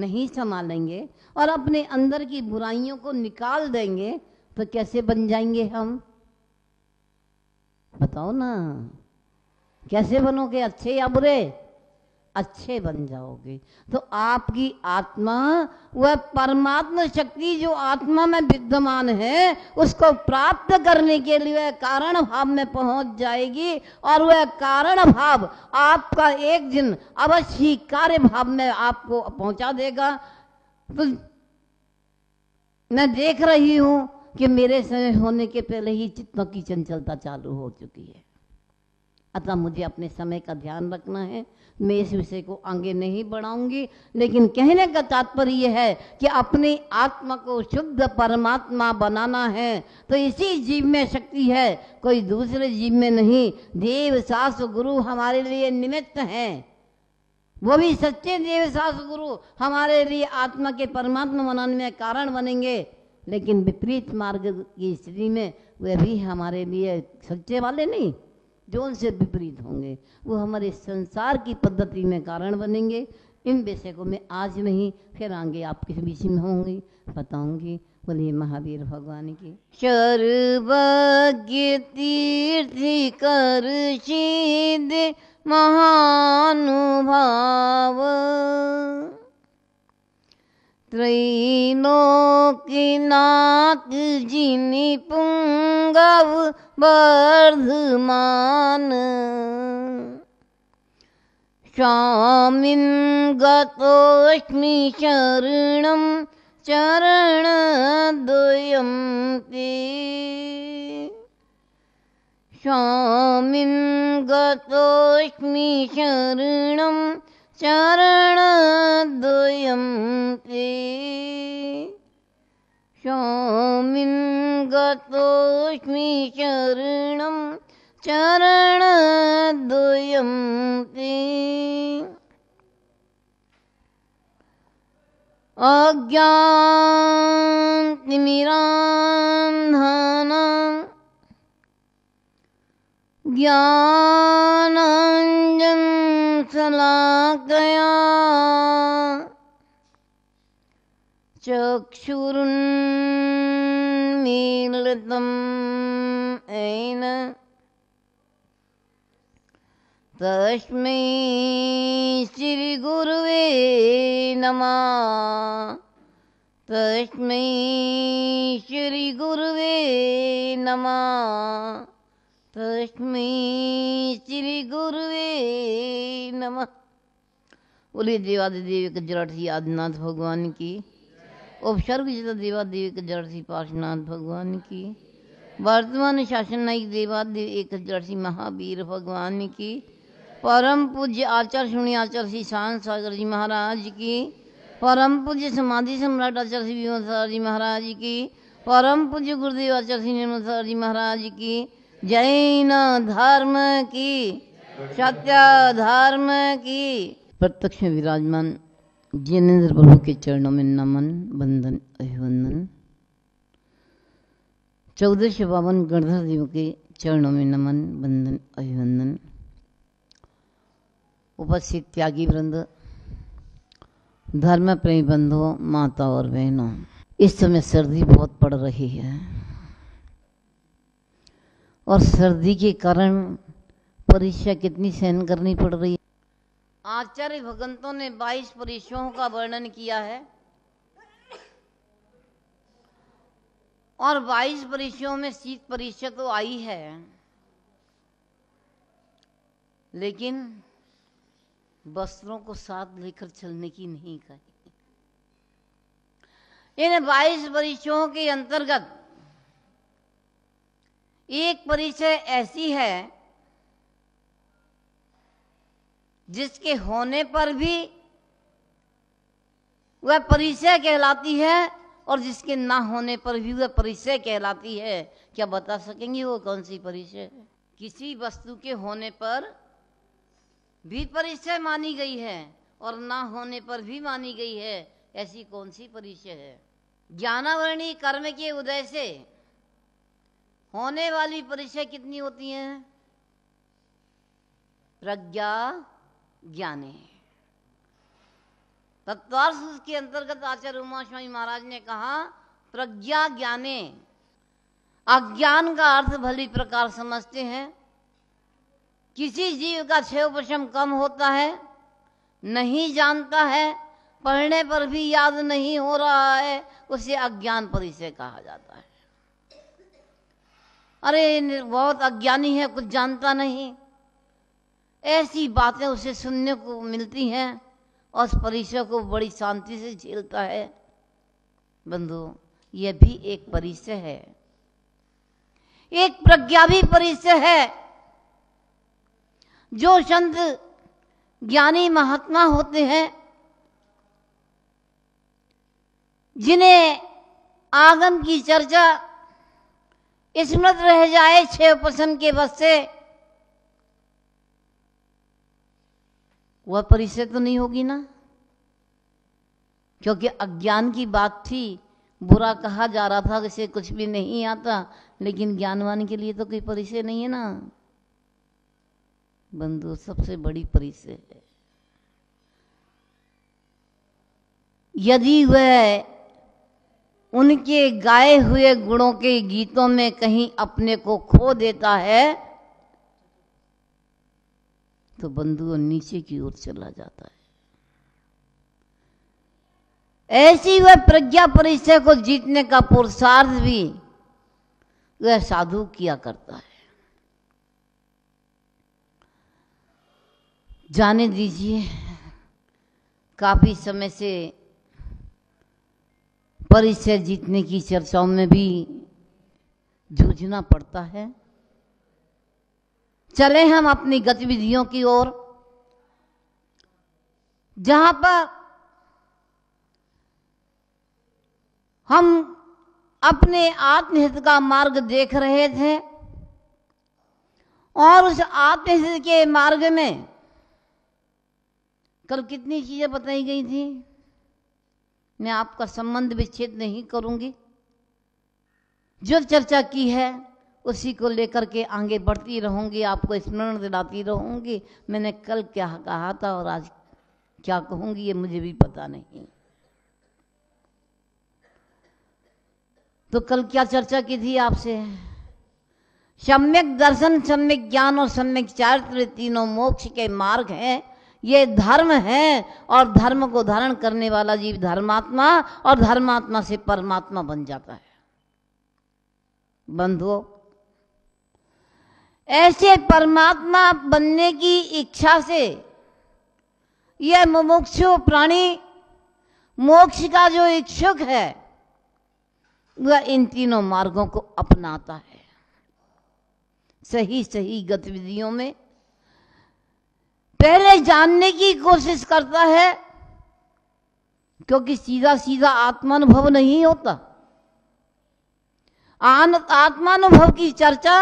नहीं संभालेंगे और अपने अंदर की बुराइयों को निकाल देंगे तो कैसे बन जाएंगे हम? बताओ ना, कैसे बनोगे? अच्छे या बुरे? अच्छे बन जाओगे। तो आपकी आत्मा, वह परमात्मा शक्ति जो आत्मा में विद्यमान है, उसको प्राप्त करने के लिए वह कारण भाव में पहुंच जाएगी और वह कारण भाव आपका एक दिन अवश्य कार्य भाव में आपको पहुंचा देगा। तो मैं देख रही हूं कि मेरे समय होने के पहले ही चित्तों की चंचलता चालू हो चुकी है। अतः मुझे अपने समय का ध्यान रखना है। मैं इस विषय को आगे नहीं बढ़ाऊंगी, लेकिन कहने का तात्पर्य यह है कि अपनी आत्मा को शुद्ध परमात्मा बनाना है तो इसी जीव में शक्ति है, कोई दूसरे जीव में नहीं। देव शास्त्र गुरु हमारे लिए निमित्त हैं, वो भी सच्चे देव शास्त्र गुरु हमारे लिए आत्मा के परमात्मा बनाने में कारण बनेंगे, लेकिन विपरीत मार्ग की स्थिति में वे भी हमारे लिए सच्चे वाले नहीं, जो उनसे विपरीत होंगे वो हमारे संसार की पद्धति में कारण बनेंगे। इन विषय को मैं आज नहीं, फिर आगे आपके बीच में होंगी, बताऊंगी। बोलिए महावीर भगवान की। सर्वज्ञ तीर्थि कर सिद्ध महानुभाव, त्रैलोक्यनाथ जिनि पुंगव वर्धमान, स्वामिन् गतोऽस्मि शरणं चरणद्वयं ते, स्वामिन् गतोऽस्मि शरणं चरणद्वयं ते, स्वामिन् गतोऽस्मि शरणं चरणद्वयं ते। अज्ञानतिमिरान्धनं ज्ञानाञ्जनशलाकया चक्षुरुन्मीलितं येन तस्मै श्रीगुरुवे नमः, तस्मै श्रीगुरुवे नमः, तस्मै श्रीगुरुवे नमः। बोलिए देवादिदेव के जड़सी आदिनाथ भगवान की, उपसर्ग जिता देवादेव के जड़सी पार्श्वनाथ भगवान की, वर्तमान शासन नायक देवादेव एक जड़सी महावीर भगवान की, परम पूज्य आचार्य शुणी आचार्य श्री शांत सागर जी महाराज की, परम पूज्य समाधि सम्राट आचार्य श्री विमल सागर जी महाराज की, परम पूज्य गुरुदेव आचार्य श्री निर्मल सागर जी महाराज की, जैन धर्म की, सत्य धर्म की। प्रत्यक्ष में विराजमान जिनेन्द्र प्रभु के चरणों में नमन, वंदन, अभिवंदन। 1452 गणधर देव के चरणों में नमन, वंदन, अभिवंदन। उपस्थित त्यागी वृंद, धर्म प्रेमी बंधुओं, माता और बहनों, इस समय सर्दी बहुत पड़ रही है और सर्दी के कारण परीक्षा कितनी सहन करनी पड़ रही है। आचार्य भगवंतों ने 22 परीक्षाओं का वर्णन किया है और 22 परीक्षाओं में शीत परीक्षा तो आई है, लेकिन वस्त्रों को साथ लेकर चलने की नहीं कही। इन 22 परीक्षाओं के अंतर्गत एक परीक्षा ऐसी है जिसके होने पर भी वह परिचय कहलाती है और जिसके ना होने पर भी वह परिचय कहलाती है। क्या बता सकेंगे वो कौन सी परिचय है? किसी वस्तु के होने पर भी परिचय मानी गई है और ना होने पर भी मानी गई है, ऐसी कौन सी परिचय है? ज्ञानावरणी कर्म के उदय से होने वाली परिचय कितनी होती है? प्रज्ञा ज्ञाने। तत्वार्थ के अंतर्गत आचार्य उमा स्वामी महाराज ने कहा, प्रज्ञा ज्ञाने, अज्ञान का अर्थ भली प्रकार समझते हैं। किसी जीव का क्षयोपशम कम होता है, नहीं जानता है, पढ़ने पर भी याद नहीं हो रहा है, उसे अज्ञान परिचय कहा जाता है। अरे बहुत अज्ञानी है, कुछ जानता नहीं, ऐसी बातें उसे सुनने को मिलती हैं और उस परिचय को बड़ी शांति से झेलता है। बंधु, यह भी एक परिचय है, एक प्रज्ञा भी परिचय है। जो संत ज्ञानी महात्मा होते हैं, जिन्हें आगम की चर्चा स्मृत रह जाए क्षयोपशम के वश से, वह परिचय तो नहीं होगी ना, क्योंकि अज्ञान की बात थी, बुरा कहा जा रहा था, किसी कुछ भी नहीं आता, लेकिन ज्ञानवान के लिए तो कोई परिचय नहीं है ना। बंधु, सबसे बड़ी परिचय है। यदि वह उनके गाए हुए गुणों के गीतों में कहीं अपने को खो देता है तो बंधु नीचे की ओर चला जाता है। ऐसी वह प्रज्ञा परिचय को जीतने का पुरुषार्थ भी वह साधु किया करता है। जाने दीजिए, काफी समय से परिचय जीतने की चर्चाओं में भी जूझना पड़ता है। चले हम अपनी गतिविधियों की ओर, जहां पर हम अपने आत्महित का मार्ग देख रहे थे और उस आत्महित के मार्ग में कल कितनी चीजें बताई गई थी। मैं आपका संबंध विच्छेद नहीं करूंगी, जो चर्चा की है उसी को लेकर के आगे बढ़ती रहूंगी, आपको स्मरण दिलाती रहूंगी। मैंने कल क्या कहा था और आज क्या कहूंगी ये मुझे भी पता नहीं। तो कल क्या चर्चा की थी आपसे? सम्यक दर्शन, सम्यक ज्ञान और सम्यक चारित्र, तीनों मोक्ष के मार्ग हैं। ये धर्म है और धर्म को धारण करने वाला जीव धर्मात्मा और धर्मात्मा से परमात्मा बन जाता है। बंधुओं, ऐसे परमात्मा बनने की इच्छा से यह मुमुक्षु प्राणी, मोक्ष का जो इच्छुक है, वह इन तीनों मार्गों को अपनाता है। सही सही गतिविधियों में पहले जानने की कोशिश करता है, क्योंकि सीधा सीधा आत्मानुभव नहीं होता। आत्मानुभव की चर्चा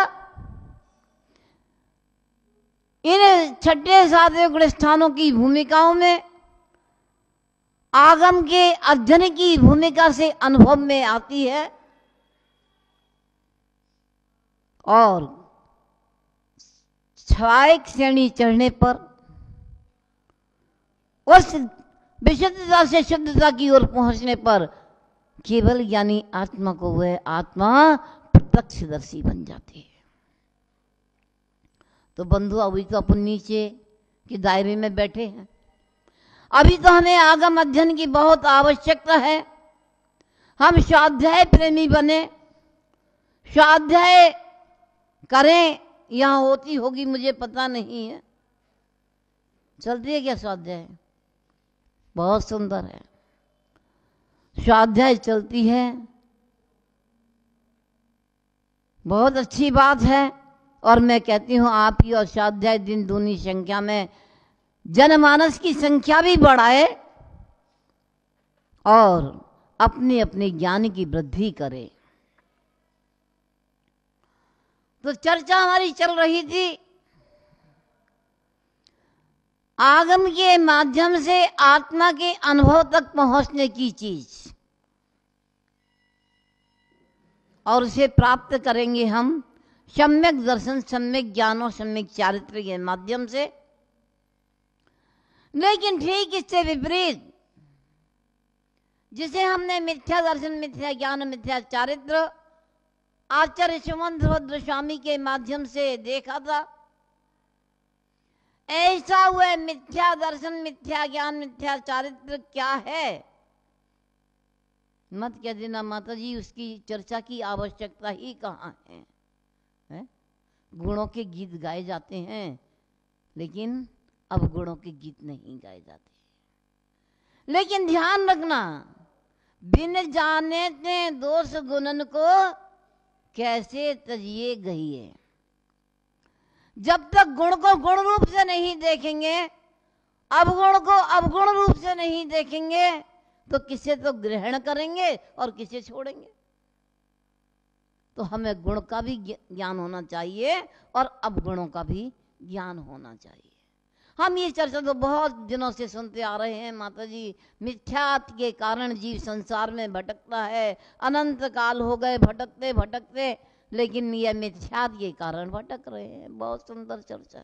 इन छठे सातवें गुणस्थानों की भूमिकाओं में, आगम के अध्ययन की भूमिका से अनुभव में आती है और छायक श्रेणी चढ़ने पर उस विशुद्धता से शुद्धता की ओर पहुंचने पर केवल यानी आत्मा को वह आत्मा प्रत्यक्षदर्शी बन जाती है। तो बंधु, अभी तो अपन नीचे के दायरे में बैठे हैं, अभी तो हमें आगम अध्ययन की बहुत आवश्यकता है। हम स्वाध्याय प्रेमी बने, स्वाध्याय करें। यहाँ होती होगी मुझे पता नहीं है, चलती है क्या स्वाध्याय? बहुत सुंदर है, स्वाध्याय चलती है, बहुत अच्छी बात है। और मैं कहती हूँ आप ही और स्वाध्याय दिन दूनी संख्या में जनमानस की संख्या भी बढ़ाए और अपने अपने ज्ञान की वृद्धि करे। तो चर्चा हमारी चल रही थी आगम के माध्यम से आत्मा के अनुभव तक पहुंचने की चीज, और उसे प्राप्त करेंगे हम सम्यक दर्शन, सम्यक ज्ञान और सम्यक चारित्र के माध्यम से। लेकिन ठीक इससे विपरीत जिसे हमने मिथ्या दर्शन, मिथ्या ज्ञान, मिथ्या चारित्र आचार्य सुमंत भद्र स्वामी के माध्यम से देखा था, ऐसा हुआ मिथ्या दर्शन, मिथ्या ज्ञान, मिथ्या चारित्र क्या है मत कह देना माता जी, उसकी चर्चा की आवश्यकता ही कहाँ है? गुणों के गीत गाए जाते हैं, लेकिन अब गुणों के गीत नहीं गाए जाते। लेकिन ध्यान रखना, बिन जाने ते दोष गुणन को कैसे तजिए गहिए। जब तक गुण को गुण रूप से नहीं देखेंगे, अवगुण को अवगुण रूप से नहीं देखेंगे, तो किसे तो ग्रहण करेंगे और किसे छोड़ेंगे। तो हमें गुण का भी ज्ञान होना चाहिए और अवगुणों का भी ज्ञान होना चाहिए। हम ये चर्चा तो बहुत दिनों से सुनते आ रहे हैं माता जी, मिथ्यात के कारण जीव संसार में भटकता है, अनंत काल हो गए भटकते भटकते, लेकिन यह मिथ्यात के कारण भटक रहे हैं। बहुत सुंदर चर्चा,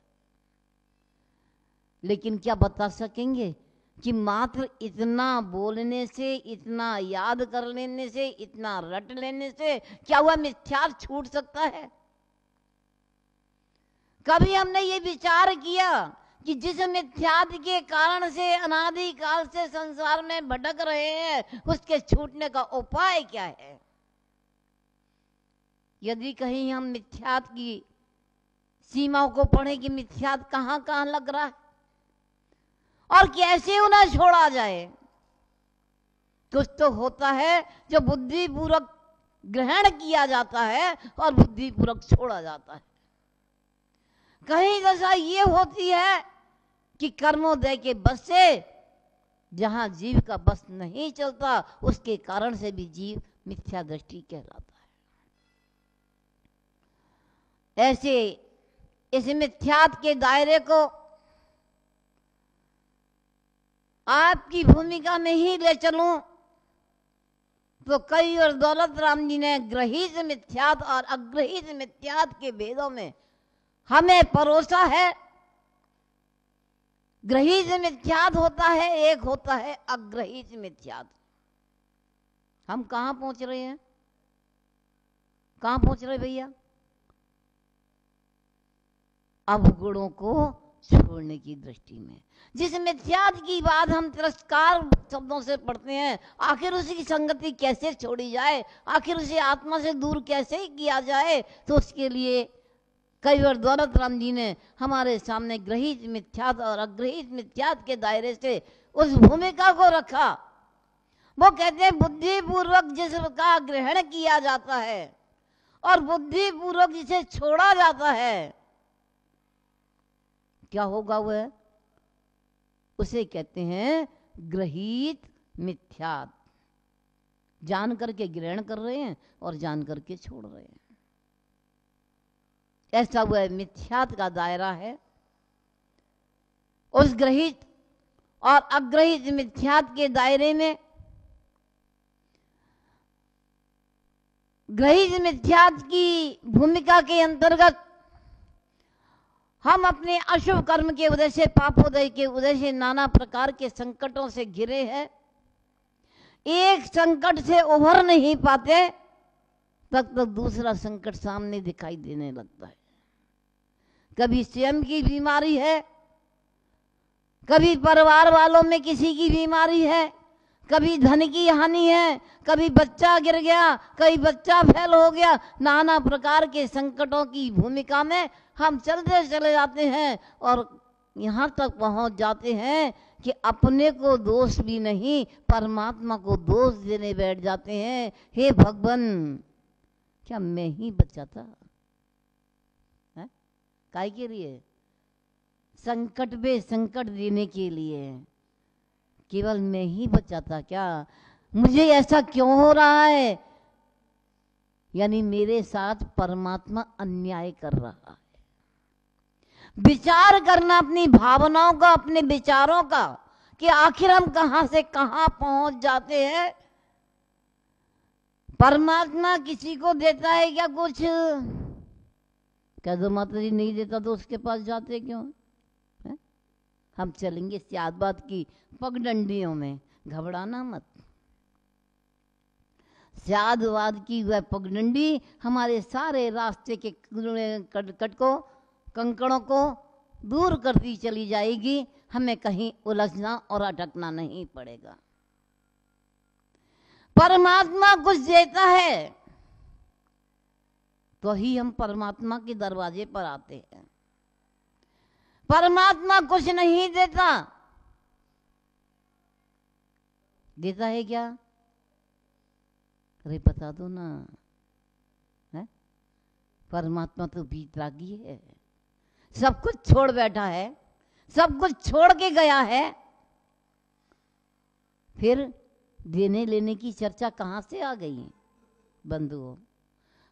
लेकिन क्या बता सकेंगे कि मात्र इतना बोलने से, इतना याद कर लेने से, इतना रट लेने से क्या हुआ मिथ्यात छूट सकता है? कभी हमने ये विचार किया कि जिस मिथ्यात के कारण से अनादि काल से संसार में भटक रहे हैं, उसके छूटने का उपाय क्या है? यदि कहीं हम मिथ्यात की सीमाओं को पढ़ें कि मिथ्यात कहाँ कहाँ लग रहा है और कैसे उन्हें छोड़ा जाए, कुछ तो होता है जो बुद्धिपूर्वक ग्रहण किया जाता है और बुद्धिपूर्वक छोड़ा जाता है। कहीं दशा ये होती है कि कर्मोदय के बस से जहां जीव का बस नहीं चलता, उसके कारण से भी जीव मिथ्या दृष्टि कहलाता है। ऐसे इस मिथ्यात के दायरे को आपकी भूमिका में ही ले चलूं तो कई और दौलत राम जी ने ग्रहित मिथ्यात और अग्रहित मिथ्यात के भेदों में हमें परोसा है। ग्रहित मिथ्यात होता है, एक होता है अग्रहित मिथ्यात। हम कहां पहुंच रहे हैं? कहां पहुंच रहे भैया? अवगुणों को छोड़ने की दृष्टि में। जिस मिथ्यात की बात हम तिरस्कार शब्दों से पढ़ते हैं, आखिर उसकी संगति कैसे छोड़ी जाए, आखिर उसे आत्मा से दूर कैसे किया जाए, तो उसके लिए कई बार दौलत राम जी ने हमारे सामने ग्रहित मिथ्यात और अग्रहित मिथ्यात के दायरे से उस भूमिका को रखा। वो कहते हैं बुद्धिपूर्वक जिसका ग्रहण किया जाता है और बुद्धिपूर्वक जिसे छोड़ा जाता है, क्या होगा वह? उसे कहते हैं ग्रहित मिथ्यात। जान करके ग्रहण कर रहे हैं और जान करके छोड़ रहे हैं। ऐसा वह मिथ्यात का दायरा है। उस ग्रहित और अग्रहित मिथ्यात के दायरे में ग्रहित मिथ्यात की भूमिका के अंतर्गत हम अपने अशुभ कर्म के उदय से, पापोदय के उदय से नाना प्रकार के संकटों से घिरे हैं। एक संकट से उभर नहीं पाते तब तक दूसरा संकट सामने दिखाई देने लगता है। कभी स्वयं की बीमारी है, कभी परिवार वालों में किसी की बीमारी है, कभी धन की हानि है, कभी बच्चा गिर गया, कभी बच्चा फेल हो गया। नाना प्रकार के संकटों की भूमिका में हम चलते चले जाते हैं और यहाँ तक पहुँच जाते हैं कि अपने को दोष भी नहीं, परमात्मा को दोष देने बैठ जाते हैं। हे भगवान, क्या मैं ही बचा था? काय के लिए? संकट पे संकट देने के लिए। केवल मैं ही बचा था क्या? मुझे ऐसा क्यों हो रहा है? यानी मेरे साथ परमात्मा अन्याय कर रहा है। विचार करना अपनी भावनाओं का, अपने विचारों का, कि आखिर हम कहां से कहां पहुंच जाते हैं। परमात्मा किसी को देता है क्या कुछ? कह दो माता जी नहीं देता तो उसके पास जाते क्यों है? हम चलेंगे सियाद बात की पगडंडियों में, घबराना मत। स्यादवाद की वह पगडंडी हमारे सारे रास्ते के कटकों कंकड़ों को दूर करती चली जाएगी। हमें कहीं उलझना और अटकना नहीं पड़ेगा। परमात्मा कुछ देता है तो ही हम परमात्मा के दरवाजे पर आते हैं। परमात्मा कुछ नहीं देता। देता है क्या? अरे बता दो ना, है? परमात्मा तो बीतरागी है, सब कुछ छोड़ बैठा है, सब कुछ छोड़ के गया है। फिर देने लेने की चर्चा कहाँ से आ गई? बंधुओं,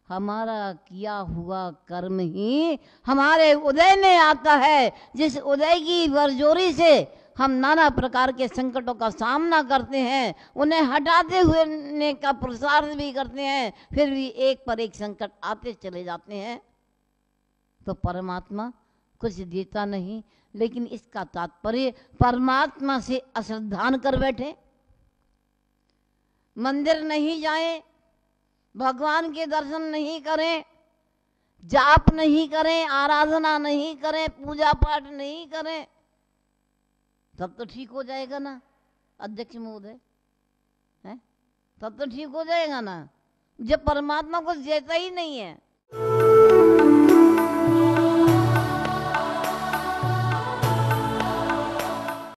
हमारा किया हुआ कर्म ही हमारे उदय में आता है। जिस उदय की बरजोरी से हम नाना प्रकार के संकटों का सामना करते हैं, उन्हें हटाते हुए का प्रसार भी करते हैं, फिर भी एक पर एक संकट आते चले जाते हैं। तो परमात्मा कुछ देता नहीं, लेकिन इसका तात्पर्य परमात्मा से अश्रद्धान कर बैठे, मंदिर नहीं जाएं, भगवान के दर्शन नहीं करें, जाप नहीं करें, आराधना नहीं करें, पूजा पाठ नहीं करें, तब तो ठीक हो जाएगा ना अध्यक्ष महोदय? है तब तो ठीक हो जाएगा ना, जब परमात्मा कुछ देता ही नहीं है।